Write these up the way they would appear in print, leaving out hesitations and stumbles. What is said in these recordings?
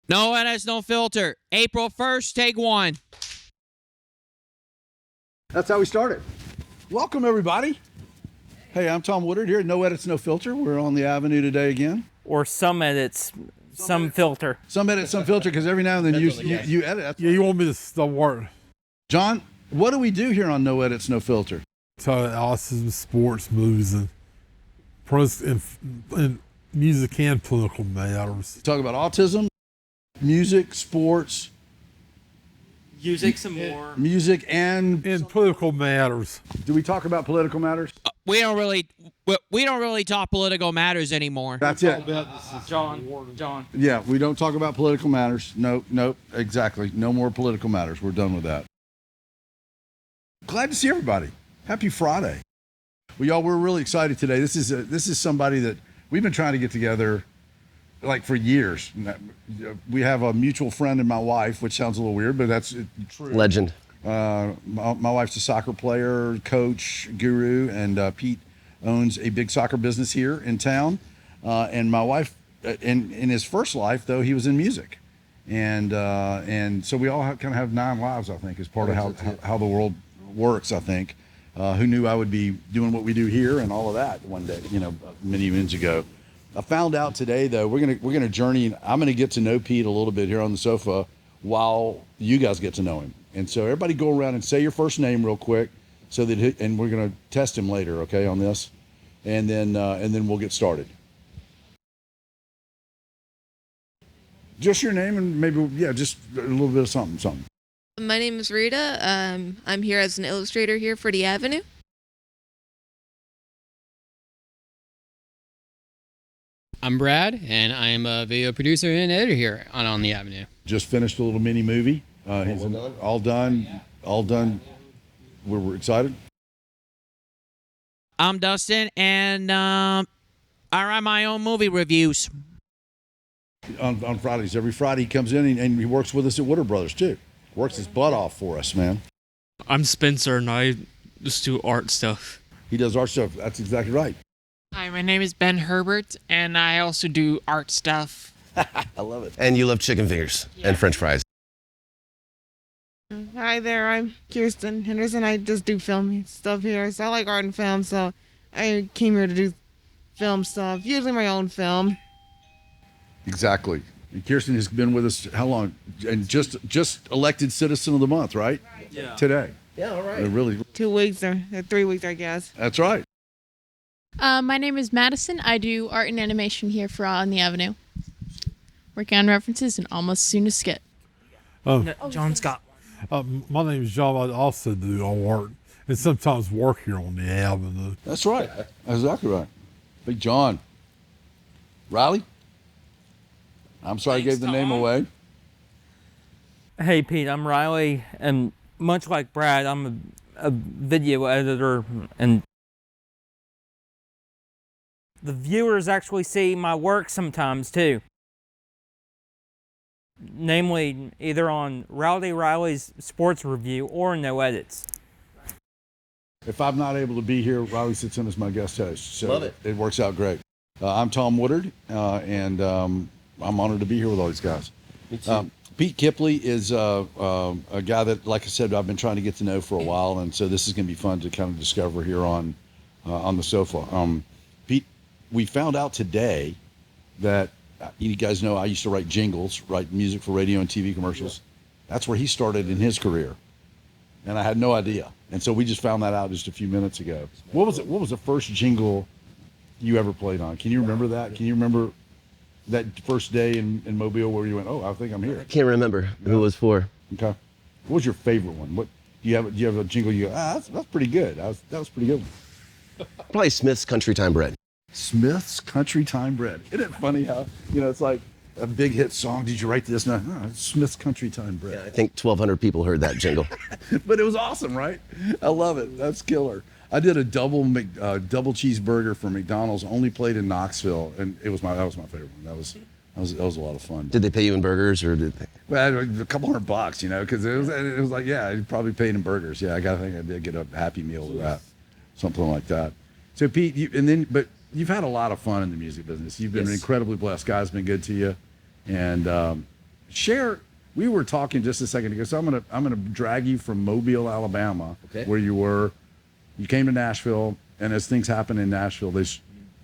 No edits, no filter. April 1st, take one. That's how we started. Welcome, everybody. Hey, I'm Tom Woodard here at No Edits, No Filter. We're on the Avenue today again. Or some edits, some filter. Some edit, some filter, because every now and then you edit. Yeah, you want me to start? John, what do we do here on No Edits, No Filter? Talk awesome sports, movies, and music and political matters. Talk about autism, music, sports, Music some more. music, and political matters. do we talk about political matters? We don't really talk political matters anymore. That's it. John. Yeah, we don't talk about political matters. Nope, exactly. No more political matters. We're done with that. Glad to see everybody. Happy Friday. Well, y'all, we're really excited today. This is somebody that we've been trying to get together like for years. We have a mutual friend in my wife, which sounds a little weird, but that's true. Legend. My wife's a soccer player, coach, guru, and Pete owns a big soccer business here in town. And my wife, in his first life, though, he was in music. And so we all kind of have 9 lives, I think, as part of how the world works, I think. Who knew I would be doing what we do here and all of that one day, many moons ago. I found out today, though, we're gonna journey. I'm gonna get to know Pete a little bit here on the sofa while you guys get to know him. And so everybody go around and say your first name real quick, and we're gonna test him later, okay, on this, and then we'll get started. Just your name and maybe just a little bit of something. My name is Rita. I'm here as an illustrator here for the Avenue. I'm Brad, and I'm a video producer and editor here on the Avenue. Just finished a little mini movie. He's all done. We're excited. I'm Dustin, and I write my own movie reviews. On Fridays. Every Friday he comes in and he works with us at Woodard Brothers, too. Works his butt off for us, man. I'm Spencer, and I just do art stuff. He does art stuff. That's exactly right. Hi, my name is Ben Herbert, and I also do art stuff. I love it. And you love chicken fingers and French fries. Hi there, I'm Kirsten Henderson. I just do film stuff here. So I like art and film, so I came here to do film stuff, usually my own film. Exactly. And Kirsten has been with us how long? And just elected Citizen of the Month, right? Yeah. Today. Yeah, all right. Really. 2 weeks or 3 weeks, I guess. That's right. My name is Madison. I do art and animation here for On the Avenue. Working on references and almost soon to skit. John Scott. My name is John. I also do art and sometimes work here on the Avenue. That's right. Exactly right. Big John. Riley? I'm sorry I gave the name away. Hey, Pete, I'm Riley, and much like Brad, I'm a video editor, and the viewers actually see my work sometimes, too. Namely, either on Rowdy Riley's sports review or No Edits. If I'm not able to be here, Riley sits in as my guest host. So Love it. It works out great. I'm Tom Woodard, and I'm honored to be here with all these guys. Me too. Pete Kipley is a guy that, like I said, I've been trying to get to know for a while, and so this is going to be fun to kind of discover here on the sofa. Pete, we found out today that you guys know I used to write jingles, write music for radio and TV commercials. That's where he started in his career, and I had no idea. And so we just found that out just a few minutes ago. What was it? What was the first jingle you ever played on? Can you remember that? Can you remember that first day in Mobile where you went, oh, I think I'm here? I can't remember who it was for. Okay. What was your favorite one? What do you have a jingle you go, that's pretty good. That was pretty good one. Probably Smith's Country Time Bread. Smith's Country Time Bread. Isn't it funny how, it's like a big hit song. Did you write this? No, it's Smith's Country Time Bread. Yeah, I think 1,200 people heard that jingle. But it was awesome, right? I love it. That's killer. I did a double cheeseburger for McDonald's, only played in Knoxville, and that was my favorite one. That was a lot of fun. Did they pay you in burgers or did they? Well, a couple $100, because it was like, yeah, you probably paid in burgers. Yeah, I think I did get a Happy Meal with that, something like that. So Pete, but you've had a lot of fun in the music business. You've been incredibly blessed. God's been good to you, and share. We were talking just a second ago, so I'm gonna drag you from Mobile, Alabama, where you were. You came to Nashville, and as things happen in Nashville,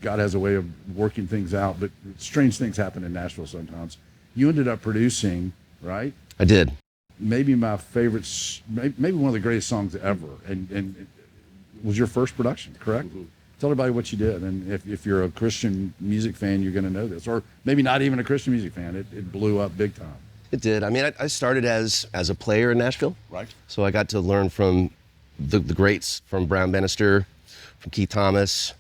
God has a way of working things out, but strange things happen in Nashville sometimes. You ended up producing, right? I did. Maybe my favorite, maybe one of the greatest songs ever, and it was your first production, correct? Mm-hmm. Tell everybody what you did, and if you're a Christian music fan, you're going to know this, or maybe not even a Christian music fan. It blew up big time. It did. I mean, I started as a player in Nashville. Right. So I got to learn from the greats, from Brown Bannister, from Keith Thomas,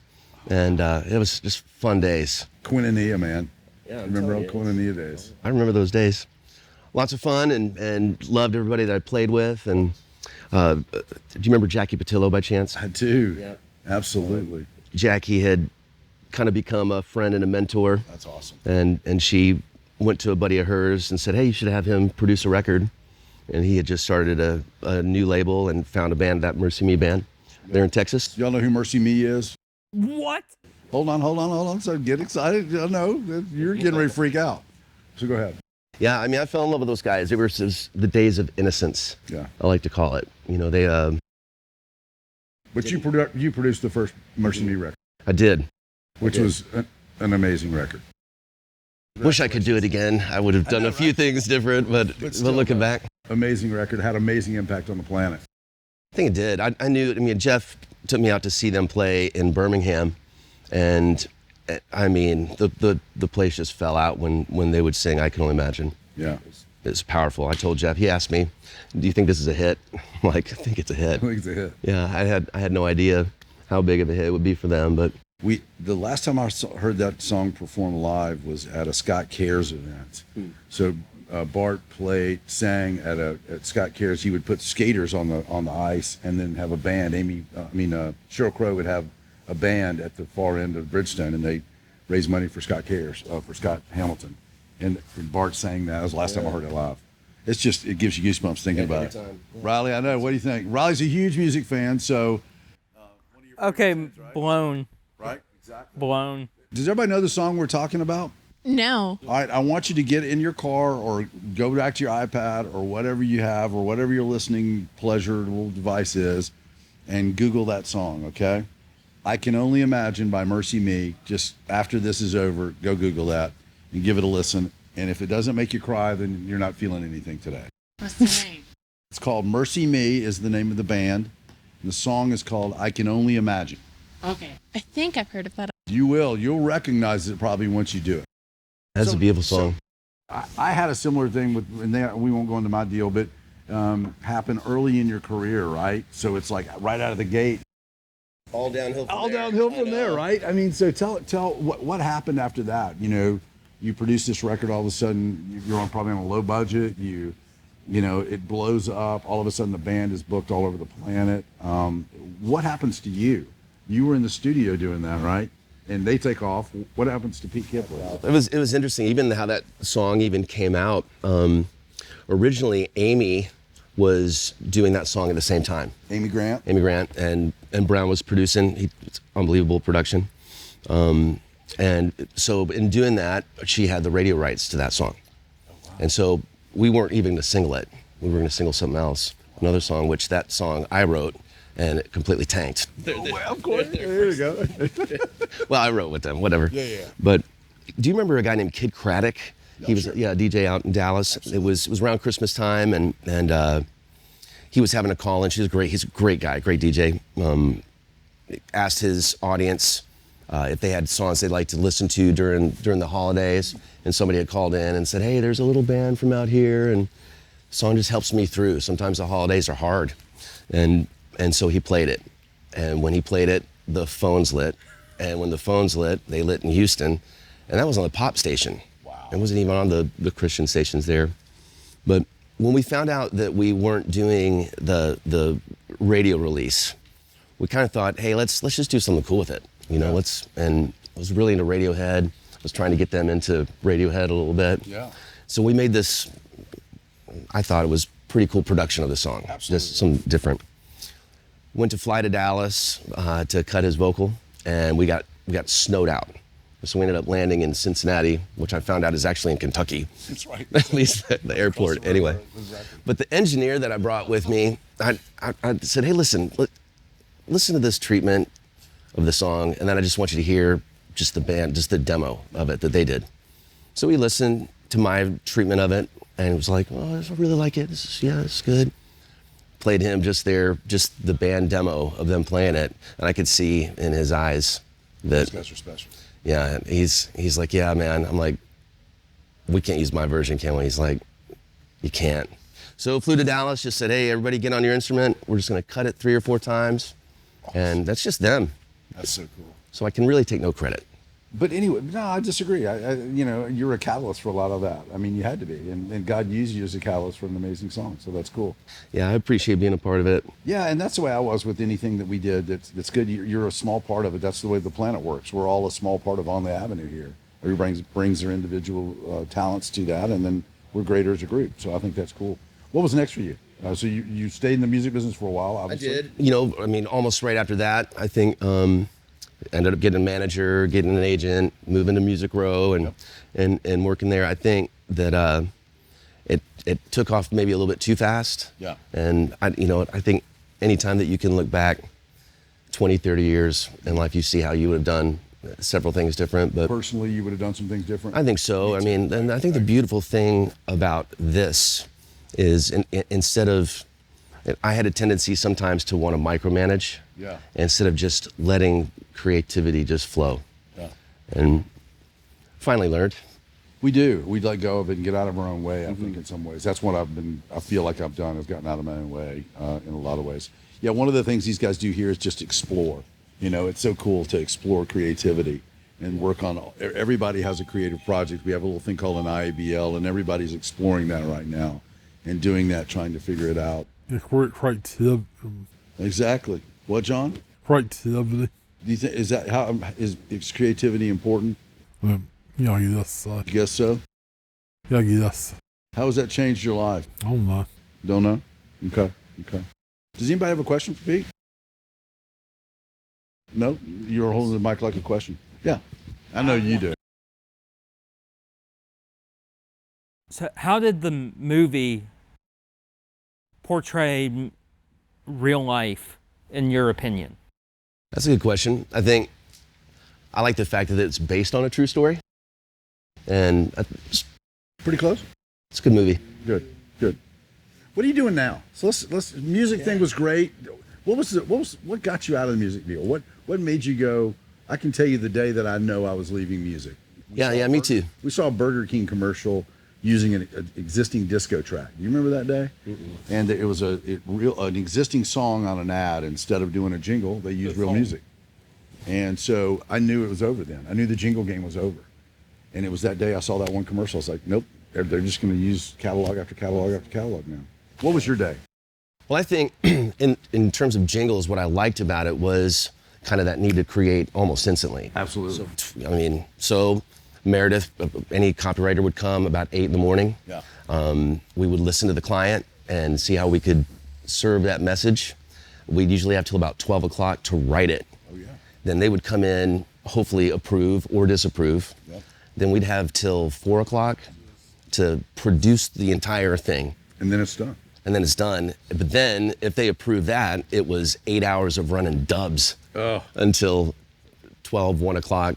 and it was just fun days. Quintanilla, man. Yeah, remember old Quintanilla days? I remember those days. Lots of fun, and loved everybody that I played with. And do you remember Jackie Patillo by chance? I do. Yeah. Absolutely. Jackie had kind of become a friend and a mentor. That's awesome. And she went to a buddy of hers and said, hey, you should have him produce a record. And he had just started a new label and found a band, that Mercy Me band, there in Texas. Y'all know who Mercy Me is? What? Hold on. So get excited. I know you're getting ready to freak out. So go ahead. Yeah, I mean, I fell in love with those guys. It was the days of innocence. Yeah. I like to call it. You know, they. But you produced the first Mercy Me record. I did. Which was an amazing record. Wish I could do it again. I would have done a few things different, but looking back. Amazing record, had amazing impact on the planet. I think it did. I knew, I mean, Jeff took me out to see them play in Birmingham, and I mean, the place just fell out when they would sing I Can Only Imagine. Yeah. It's powerful. I told Jeff, he asked me, do you think this is a hit? I'm like, I think it's a hit. I think it's a hit. Yeah, I had no idea how big of a hit it would be for them, but. The last time I heard that song performed live was at a Scott Cares event. So Bart sang at Scott Cares. He would put skaters on the ice and then have a band. Sheryl Crow would have a band at the far end of Bridgestone, and they raised money for Scott Cares, for Scott Hamilton. And Bart sang that. That was the last time I heard it live. It gives you goosebumps thinking about it. Yeah. Riley, I know. What do you think? Riley's a huge music fan, so. Okay, Blown. Right, exactly. Blown. Does everybody know the song we're talking about? No. All right, I want you to get in your car or go back to your iPad or whatever you have or whatever your listening pleasure little device is and Google that song, okay? I Can Only Imagine by Mercy Me. Just after this is over, go Google that and give it a listen. And if it doesn't make you cry, then you're not feeling anything today. What's the name? It's called Mercy Me is the name of the band. And the song is called I Can Only Imagine. Okay. I think I've heard of that. You will. You'll recognize it probably once you do it. That's a beautiful song. I had a similar thing with, and we won't go into my deal, but happen early in your career, right? So it's like right out of the gate. All downhill from there, right? I mean, so tell what happened after that. You know, you produce this record, all of a sudden you're probably on a low budget. You know, it blows up. All of a sudden the band is booked all over the planet. What happens to you? You were in the studio doing that, right? And they take off. What happens to Pete Kipley? It was interesting, even how that song even came out. Originally, Amy was doing that song at the same time. Amy Grant, and Brown was producing. It's unbelievable production. And so in doing that, she had the radio rights to that song. Oh, wow. And so we weren't even going to single it. We were going to single something else, another song, which that song I wrote. And it completely tanked. Of course. There you go. Well, I wrote with them, whatever. Yeah. But do you remember a guy named Kid Craddock? He was a DJ out in Dallas. Absolutely. It was around Christmas time, and he was having a call, and he's a great guy, great DJ. Asked his audience if they had songs they'd like to listen to during the holidays, and somebody had called in and said, hey, there's a little band from out here, and the song just helps me through. Sometimes the holidays are hard. And so he played it. And when he played it, the phones lit. And when the phones lit, they lit in Houston. And that was on the pop station. Wow. It wasn't even on the Christian stations there. But when we found out that we weren't doing the radio release, we kind of thought, hey, let's just do something cool with it. You know, and I was really into Radiohead. I was trying to get them into Radiohead a little bit. Yeah. So we made this, I thought it was pretty cool production of the song. Absolutely. Just some different. Went to fly to Dallas to cut his vocal, and we got snowed out. So we ended up landing in Cincinnati, which I found out is actually in Kentucky. That's right. At least the airport, anyway. But the engineer that I brought with me, I said, hey, listen to this treatment of the song, and then I just want you to hear just the demo of it that they did. So he listened to my treatment of it, and was like, oh, I really like it. It's good. Played him just the band demo of them playing it, and I could see in his eyes that These guys are special. Yeah, he's like, yeah, man. I'm like, we can't use my version, can we? He's like, you can't. So flew to Dallas, just said, hey, everybody get on your instrument. We're just gonna cut it 3 or 4 times. Awesome. And that's just them. That's so cool. So I can really take no credit. But anyway, no, I disagree. You're a catalyst for a lot of that. I mean, you had to be, and God used you as a catalyst for an amazing song. So that's cool. Yeah, I appreciate being a part of it. Yeah, and that's the way I was with anything that we did. That's good. You're a small part of it. That's the way the planet works. We're all a small part of On the Avenue here. Everybody brings their individual talents to that, and then we're greater as a group. So I think that's cool. What was next for you? So you stayed in the music business for a while, obviously. I did. Almost right after that, I think. Ended up getting a manager, getting an agent, moving to Music Row, and working there. I think that it took off maybe a little bit too fast. Yeah. And I think anytime that you can look back 20, 30 years in life, you see how you would have done several things different. But personally, you would have done some things different? I think so. And I think the beautiful thing about this is instead of, I had a tendency sometimes to want to micromanage. Yeah. Instead of just letting creativity just flow. Yeah. And finally learned. We do. We let go of it and get out of our own way, I think, in some ways. That's what I feel like I've done, is gotten out of my own way in a lot of ways. Yeah, one of the things these guys do here is just explore. It's so cool to explore creativity and work on, everybody has a creative project. We have a little thing called an IABL, and everybody's exploring that right now and doing that, trying to figure it out. Yeah, creativity. Exactly. What, John? Creativity. Do you think is creativity important? Yeah, I guess. You guess so? Yeah, I guess. How has that changed your life? I don't know. Don't know? Okay. Does anybody have a question for Pete? No? You're holding the mic like a question. Yeah. I know you do. So how did the movie portray real life, in your opinion? That's a good question. I think I like the fact that it's based on a true story. And it's pretty close. It's a good movie. Good. What are you doing now? So let's music thing was great. What got you out of the music deal? What made you go, I can tell you the day that I know I was leaving music. Me too. We saw a Burger King commercial using an existing disco track. Do you remember that day? And it was an existing song on an ad. Instead of doing a jingle, they used real music. And so I knew it was over then. I knew the jingle game was over. And it was that day I saw that one commercial. I was like, nope, they're just going to use catalog after catalog after catalog now. What was your day? Well, I think in terms of jingles, what I liked about it was kind of that need to create almost instantly. Absolutely. So Meredith, any copywriter would come about 8 in the morning. Yeah. We would listen to the client and see how we could serve that message. We'd usually have till about 12 o'clock to write it. Oh, yeah. Then they would come in, hopefully approve or disapprove. Yep. Then we'd have till 4 o'clock to produce the entire thing. And then it's done. But then if they approved that, it was 8 hours of running dubs until 12, 1 o'clock.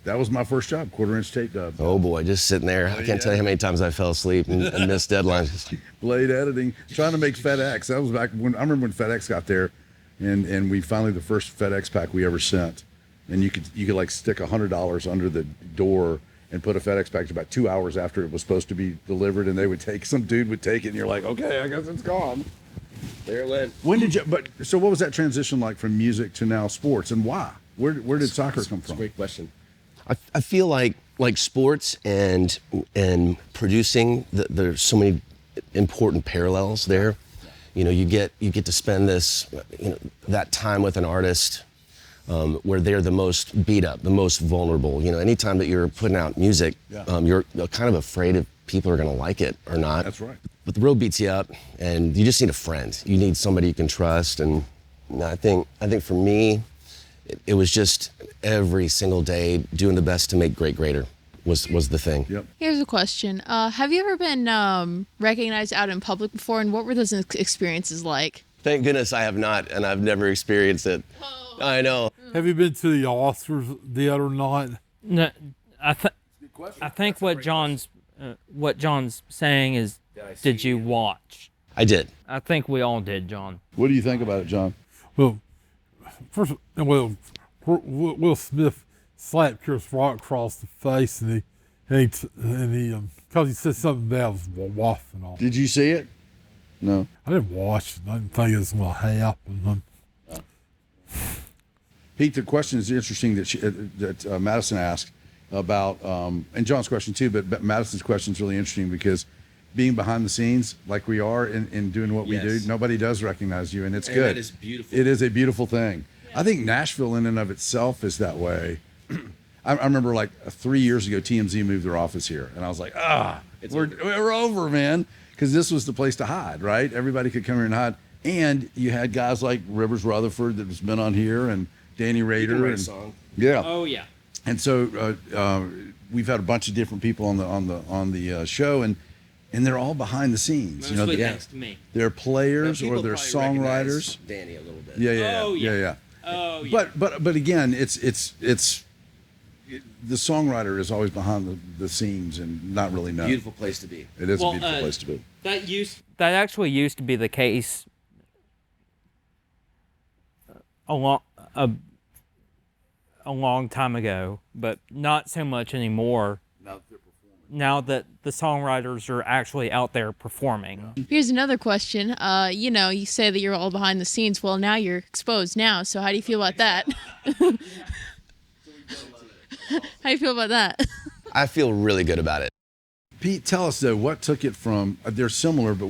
That was my first job, quarter-inch tape dub. Oh boy, just sitting there. I can't tell you how many times I fell asleep and missed deadlines. Blade editing, trying to make FedEx. That was back when, I remember when FedEx got there, and we finally, the first FedEx pack we ever sent, and you could like stick $100 under the door and put a FedEx package about 2 hours after it was supposed to be delivered, and some dude would take it, and you're like, okay, I guess it's gone. There it went. So what was that transition like from music to now sports, and why? Where did soccer come from? That's a great question. I feel like sports and producing, there's so many important parallels there. You get to spend that time with an artist where they're the most beat up, the most vulnerable. Anytime that you're putting out music, you're kind of afraid if people are going to like it or not. That's right. But the road beats you up, and you just need a friend. You need somebody you can trust. And I think for me, it was just every single day doing the best to make great greater was the thing. Yep. Here's a question. Have you ever been recognized out in public before, and what were those experiences like? Thank goodness I have not, and I've never experienced it. I know. Have you been to the Oscars yet or not? No, I think what John's saying is, did you watch? I did. I think we all did, John. What do you think about it, John? Well, first, Will Smith slapped Chris Rock across the face, and he because he said something bad was waff and all. Did you see it? No. I didn't watch it. I didn't think it was going to happen. Pete, the question is interesting that Madison asked about, and John's question too, but Madison's question is really interesting because being behind the scenes like we are in doing what we do, nobody does recognize you, and it's good. That is beautiful. It is a beautiful thing. I think Nashville in and of itself is that way. I remember like 3 years ago, TMZ moved their office here, and I was like, we're over, man, because this was the place to hide, right? Everybody could come here and hide, and you had guys like Rivers Rutherford that has been on here, and Danny Rader. You can write a song. Yeah. Oh yeah. And so we've had a bunch of different people on the show, and they're all behind the scenes. Mostly thanks to me. They're players or they're People probably recognize songwriters. Danny a little bit. Yeah. Oh, yeah. Yeah. Oh yeah. But again, it's the songwriter is always behind the scenes and not really known. Beautiful place to be. It is a beautiful place to be. That actually used to be the case a long time ago, but not so much anymore. Now that the songwriters are actually out there performing. Here's another question. You say that you're all behind the scenes. Well, now you're exposed now. So how do you feel about that? How do you feel about that? I feel really good about it. Pete, tell us though, what took it from? They're similar, but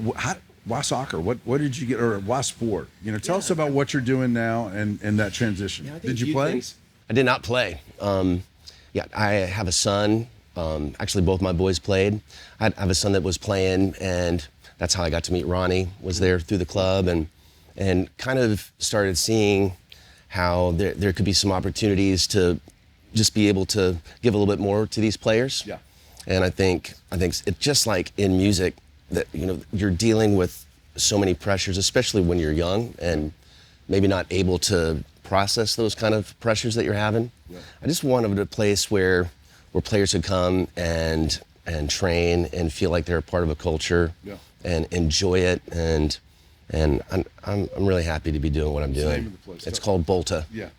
why soccer? What did you get, or why sport? Tell us about what you're doing now and that transition. Did you play? I did not play. I have a son. Actually, both my boys played. I have a son that was playing, and that's how I got to meet Ronnie. Was there through the club, and kind of started seeing how there could be some opportunities to just be able to give a little bit more to these players. Yeah. And I think it's just like in music that you're dealing with so many pressures, especially when you're young and maybe not able to process those kind of pressures that you're having. Yeah. I just wanted a place where players could come and train and feel like they're a part of a culture. Yeah. And enjoy it, and I'm really happy to be doing what I'm doing. Name of the place. It's called Bolta. Yeah.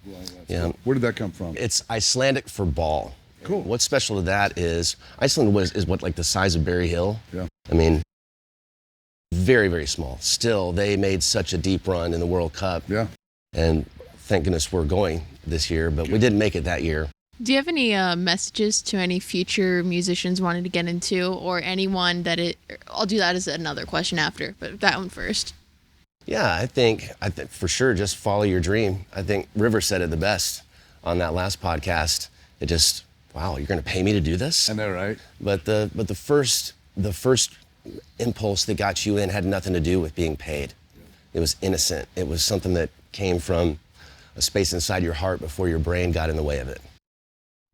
Yeah. Cool. Where did that come from? It's Icelandic for ball. Cool. What's special to that is Iceland is like the size of Berry Hill. Yeah. I mean, very, very small. Still, they made such a deep run in the World Cup. Yeah. And thank goodness we're going this year, but we didn't make it that year. Do you have any messages to any future musicians wanting to get into, or anyone I'll do that as another question after, but that one first. Yeah, I think for sure, just follow your dream. I think River said it the best on that last podcast. It just, wow, you're going to pay me to do this? I know, right? But the first impulse that got you in had nothing to do with being paid. It was innocent. It was something that came from a space inside your heart before your brain got in the way of it.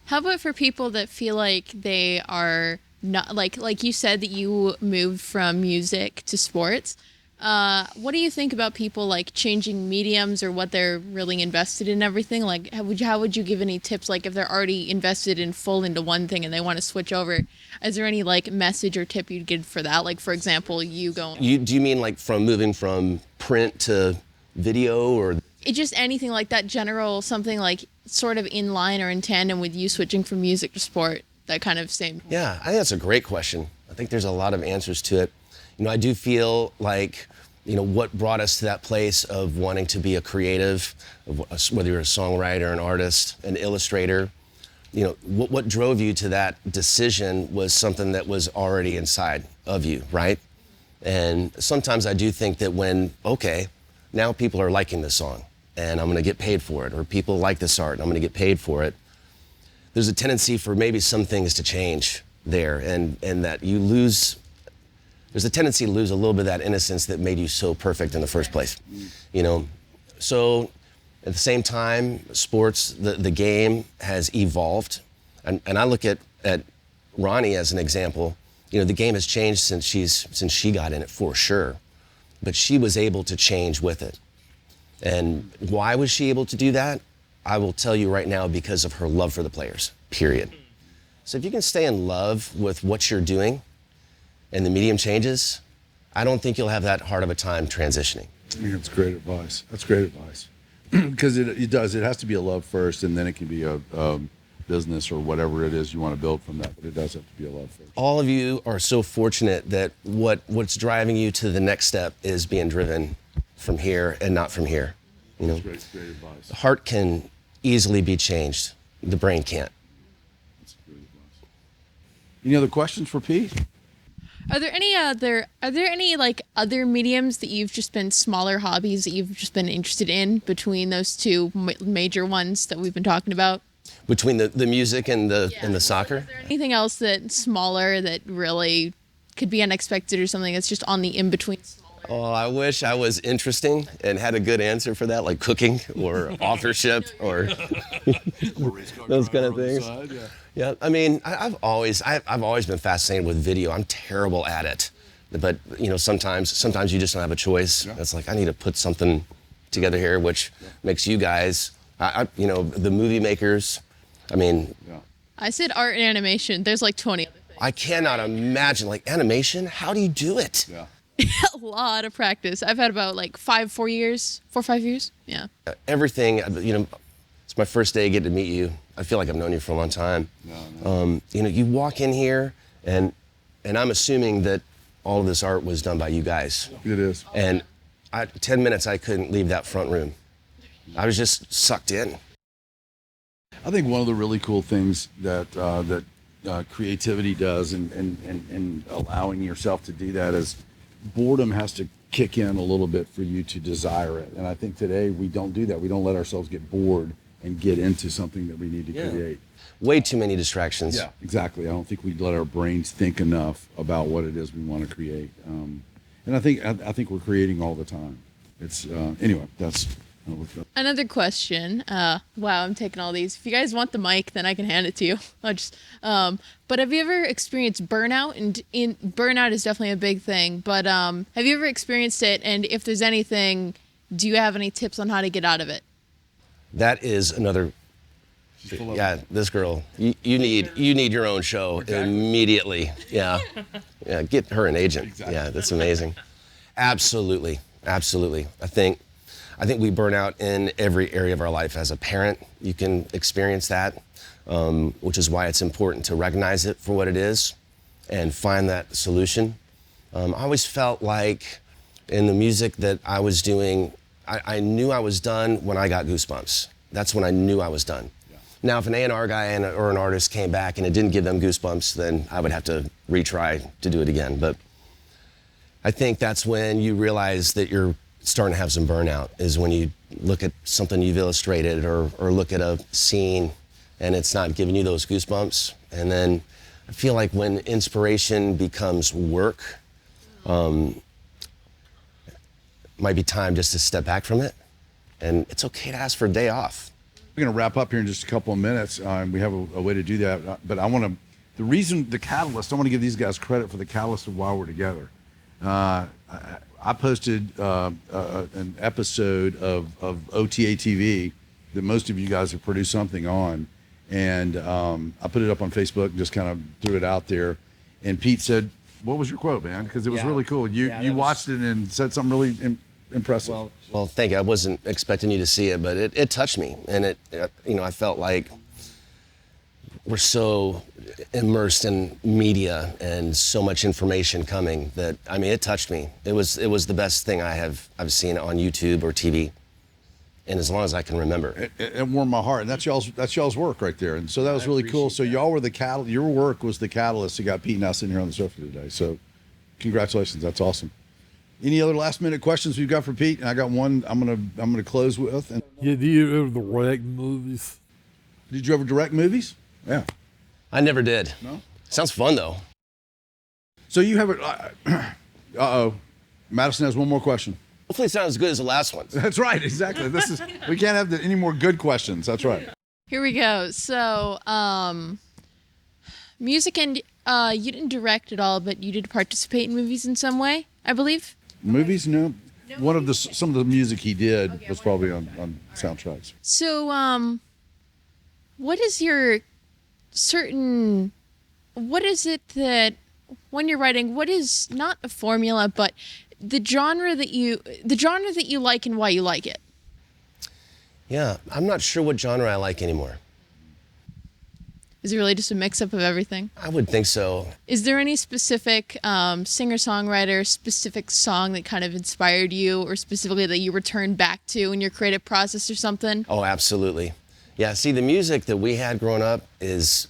How about for people that feel like they are not, like you said that you moved from music to sports. What do you think about people like changing mediums or what they're really invested in everything? Like, how would you give any tips? Like if they're already invested in full into one thing and they want to switch over, is there any like message or tip you'd give for that? Like for example, do you mean like from moving from print to video, or? It just anything like that general, something like sort of in line or in tandem with you switching from music to sport, that kind of same. Yeah, I think that's a great question. I think there's a lot of answers to it. I do feel like, what brought us to that place of wanting to be a creative, whether you're a songwriter, an artist, an illustrator, what drove you to that decision was something that was already inside of you, right? And sometimes I do think that now people are liking this song and I'm going to get paid for it, or people like this art and I'm going to get paid for it. There's a tendency for maybe some things to change there, and that there's a tendency to lose a little bit of that innocence that made you so perfect in the first place, So At the same time, sports, the game has evolved. And I look at Ronnie as an example. You know, the game has changed since she got in it, for sure. But she was able to change with it. And why was she able to do that? I will tell you right now, because of her love for the players, period. So if you can stay in love with what you're doing and the medium changes, I don't think you'll have that hard of a time transitioning. I think that's great advice. That's great advice. Because it does. It has to be a love first, and then it can be a business or whatever it is you want to build from that. But it does have to be a love first. All of you are so fortunate that what's driving you to the next step is being driven from here and not from here. You know, That's great advice. the heart can easily be changed. The brain can't. That's great advice. Any other questions for Pete? Are there any like other mediums that you've just been smaller hobbies that you've just been interested in between those two major ones that we've been talking about? Between the music and the soccer? Is there anything else that's smaller that really could be unexpected or something that's just on the in-between smaller? Oh, I wish I was interesting and had a good answer for that, like cooking or authorship or those kind of things. Yeah, I mean, I've always been fascinated with video. I'm terrible at it, but you know, sometimes you just don't have a choice. Yeah. It's like I need to put something together here, which makes you guys, you know, the movie makers. I mean, I said art and animation. There's like 20 other things. I cannot imagine like animation. How do you do it? Yeah. A lot of practice. I've had about like 4 or 5 years. Yeah. Everything, you know, it's my first day getting to meet you. I feel like I've known you for a long time. No. You know, you walk in here and I'm assuming that all of this art was done by you guys. It is. And 10 minutes, I couldn't leave that front room. I was just sucked in. I think one of the really cool things that creativity does and allowing yourself to do that is boredom has to kick in a little bit for you to desire it. And I think today we don't do that. We don't let ourselves get bored and get into something that we need to create. Way too many distractions. Yeah, exactly. I don't think we let our brains think enough about what it is we want to create. And I think we're creating all the time. It's anyway. That's another question. Wow, I'm taking all these. If you guys want the mic, then I can hand it to you. I'll just. But have you ever experienced burnout? And burnout is definitely a big thing. But have you ever experienced it? And if there's anything, do you have any tips on how to get out of it? That is another. Yeah, this girl. You need your own show immediately. Yeah, yeah. Get her an agent. Exactly. Yeah, that's amazing. Absolutely. I think we burn out in every area of our life. As a parent, you can experience that, which is why it's important to recognize it for what it is and find that solution. I always felt like in the music that I was doing, I knew I was done when I got goosebumps. That's when I knew I was done. Yeah. Now, if an A&R guy or an artist came back and it didn't give them goosebumps, then I would have to retry to do it again. But I think that's when you realize that you're starting to have some burnout, is when you look at something you've illustrated or look at a scene and it's not giving you those goosebumps. And then I feel like when inspiration becomes work, might be time just to step back from it. And it's okay to ask for a day off. We're going to wrap up here in just a couple of minutes. We have a way to do that. But I want to, the catalyst, I want to give these guys credit for the catalyst of why we're together. I posted an episode of OTA TV that most of you guys have produced something on. And I put it up on Facebook and just kind of threw it out there. And Pete said, "What was your quote, man?" Because it was really cool. You watched it and said something really impressive. Well, thank you. I wasn't expecting you to see it, but it touched me. And I felt like we're so immersed in media and so much information coming that, I mean, it touched me. It was the best thing I've seen on YouTube or TV, and as long as I can remember. It warmed my heart, and that's y'all's work right there. And so that was really cool. So y'all were the catalyst. Your work was the catalyst that got Pete and I sitting here on the sofa today. So congratulations. That's awesome. Any other last minute questions we've got for Pete? And I got one I'm gonna close with. Yeah, do you ever direct movies? Did you ever direct movies? Yeah. I never did. No? Sounds fun, though. So you have a... uh-oh. Madison has one more question. Hopefully it's not as good as the last one. That's right, exactly. We can't have any more good questions. That's right. Here we go. So, music, and you didn't direct at all, but you did participate in movies in some way, I believe. Movies, no. Some of the music he did was probably on soundtracks. So, what is your what is it that when you're writing, what is not a formula, but the genre that you like and why you like it? Yeah, I'm not sure what genre I like anymore. Is it really just a mix-up of everything? I would think so. Is there any specific singer-songwriter, specific song that kind of inspired you, or specifically that you return back to in your creative process or something? Oh, absolutely. Yeah, see, the music that we had growing up is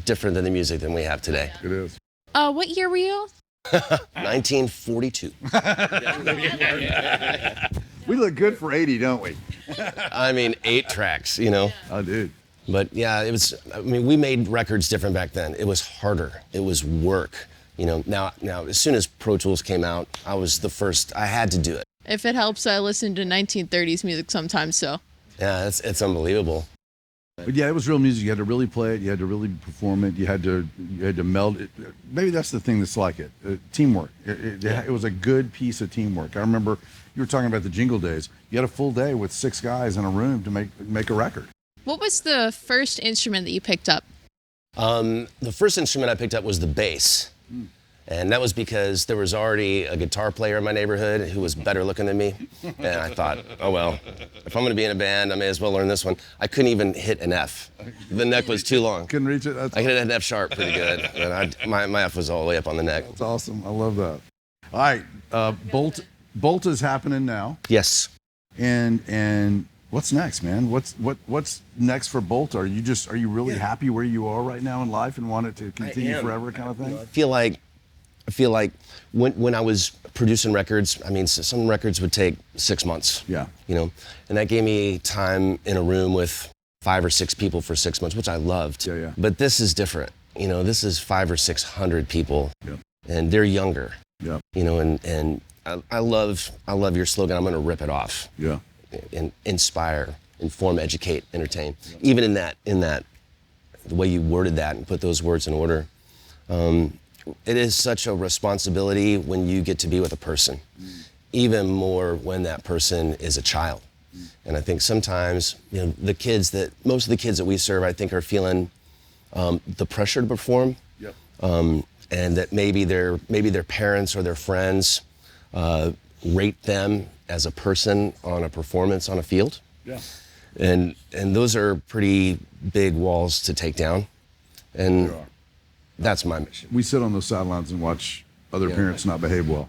different than the music that we have today. It is. What year were you? 1942. We look good for 80, don't we? I mean, 8 tracks, you know? I did. But yeah, we made records different back then. It was harder. It was work. You know, now as soon as Pro Tools came out, I was the first. I had to do it. If it helps, I listen to 1930s music sometimes, so. Yeah, it's unbelievable. But yeah, it was real music. You had to really play it. You had to really perform it. You had to meld it. Maybe that's the thing that's like it. Teamwork. It was a good piece of teamwork. I remember you were talking about the Jingle days. You had a full day with 6 guys in a room to make a record. What was the first instrument that you picked up? The first instrument I picked up was the bass. And that was because there was already a guitar player in my neighborhood who was better looking than me. And I thought, oh well, if I'm gonna be in a band, I may as well learn this one. I couldn't even hit an F. The neck was too long. Couldn't reach it? I hit an F sharp pretty good, but my F was all the way up on the neck. That's awesome, I love that. All right, Bolt is happening now. Yes. And what's next, man? What's next for Bolt? Are you really happy where you are right now in life and want it to continue forever kind of thing? I feel like when I was producing records, I mean, some records would take 6 months. Yeah. You know, and that gave me time in a room with 5 or 6 people for 6 months, which I loved. Yeah. But this is different. You know, this is 500 or 600 people, and they're younger. Yeah. You know, and I love your slogan. I'm going to rip it off. Yeah. And inspire, inform, educate, entertain. Even in that, the way you worded that and put those words in order. It is such a responsibility when you get to be with a person, even more when that person is a child. And I think sometimes, you know, most of the kids that we serve, I think, are feeling the pressure to perform, and that maybe their parents or their friends rate them as a person on a performance on a field. Yeah. And those are pretty big walls to take down. And that's my mission. We sit on those sidelines and watch other parents not behave well,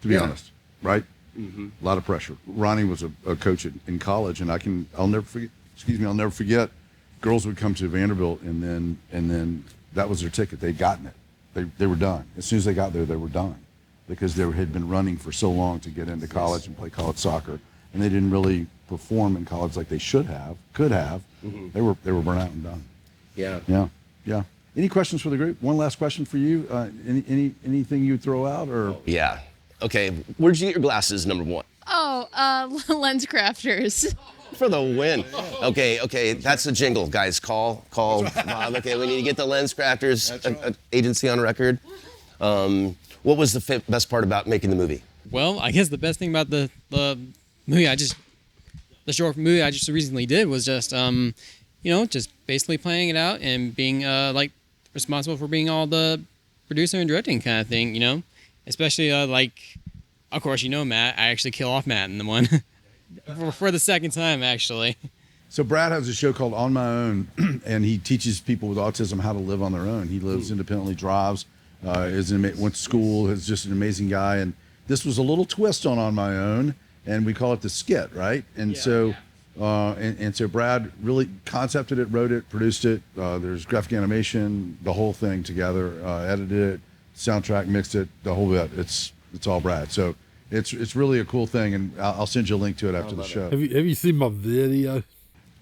to be honest, right? Mm-hmm. A lot of pressure. Ronnie was a coach in college, and I'll never forget, girls would come to Vanderbilt, and then that was their ticket. They'd gotten it. They were done. As soon as they got there, they were done, because they had been running for so long to get into college and play college soccer, and they didn't really perform in college like they could have. Mm-hmm. They were burnt out and done. Yeah. Any questions for the group? One last question for you. Anything you'd throw out, or? Yeah. Okay. Where'd you get your glasses? Number 1. Oh, Lens Crafters. For the win. Okay. That's a jingle, guys. Call Bob. Okay, we need to get the Lens Crafters agency on record. What was the best part about making the movie? Well, I guess the best thing about the movie the short movie I just recently did was just just basically playing it out and being responsible for being all the producer and directing kind of thing, you know, especially of course, you know, Matt, I actually kill off Matt in the one for the second time, actually. So Brad has a show called On My Own, and he teaches people with autism how to live on their own. He lives independently, drives, went to school, is just an amazing guy. And this was a little twist on My Own, and we call it the skit, right? And so Brad really concepted it, wrote it, produced it. There's graphic animation, the whole thing together, edited it, soundtrack, mixed it, the whole bit. It's all Brad. So it's really a cool thing, and I'll send you a link to it after the show. Have you seen my video?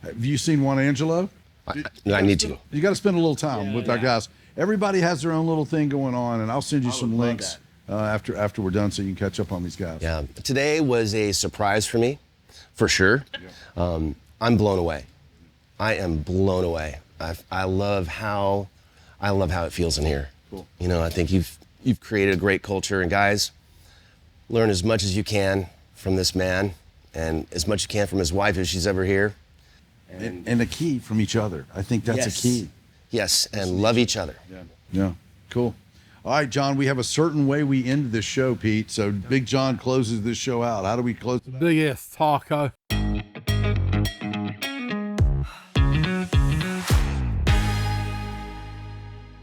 Have you seen Juan Angelo? I need to. You got to spend a little time with our guys. Everybody has their own little thing going on, and I'll send you some links after we're done, so you can catch up on these guys. Yeah, today was a surprise for me, for sure. I'm blown away. I am blown away. I love how it feels in here. Cool. You know, I think you've created a great culture, and guys, learn as much as you can from this man, and as much as you can from his wife if she's ever here. And a key from each other. I think that's a key. Yes, and love each other. Yeah, cool. All right, John, we have a certain way we end this show, Pete. So Big John closes this show out. How do we close it out? Big ass taco.